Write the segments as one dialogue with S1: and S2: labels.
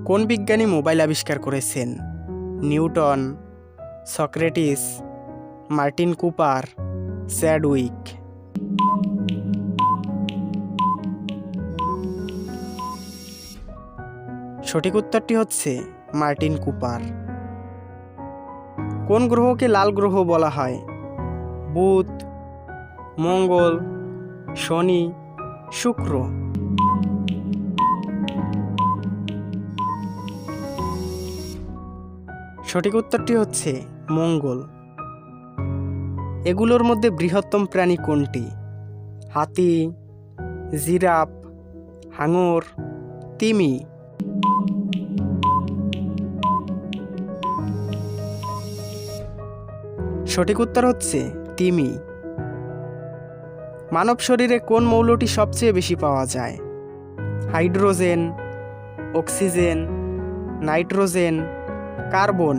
S1: কোন বিজ্ঞানী মোবাইল আবিষ্কার করেছেন? Newton, Socrates, Martin Cooper, Chadwick. সঠিক উত্তরটি হচ্ছে মার্টিন কুপার। কোন গ্রহকে লাল গ্রহ বলা হয়? বুধ, মঙ্গল, শনি, শুক্র। সঠিক উত্তরটি হচ্ছে মঙ্গল। এগুলোর মধ্যে বৃহত্তম প্রাণী কোনটি? হাতি, জিরাফ, হাঙর, তিমি। সঠিক উত্তর হচ্ছে তিমি। মানব শরীরে কোন মৌলটি সবচেয়ে বেশি পাওয়া যায়? Hydrogen, oxygen, nitrogen, carbon.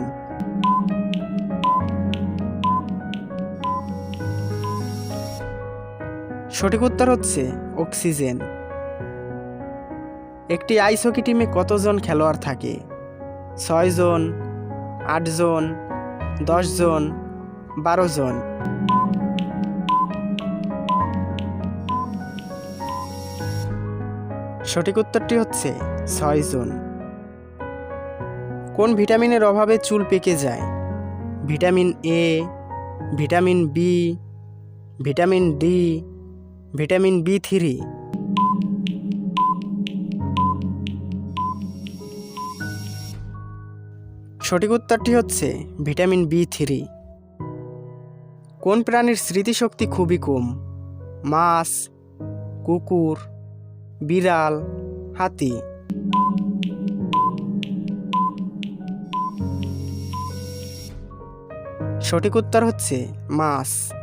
S1: সঠিক উত্তর হচ্ছে অক্সিজেন। একটি আইস হকি টিমে কতজন খেলোয়াড় থাকে? 6 জন, 8 জন, 10 জন, 12 জন। সঠিক উত্তরটি হচ্ছে 6 জন। কোন ভিটামিনের অভাবে চুল পেকে যায়? Vitamin A, vitamin B, vitamin D, vitamin B3। সঠিক উত্তরটি হচ্ছে ভিটামিন B3। কোন প্রাণীর স্মৃতিশক্তি খুবই কম? মাছ, কুকুর, বিড়াল, হাতি। সঠিক উত্তর হচ্ছে মাছ।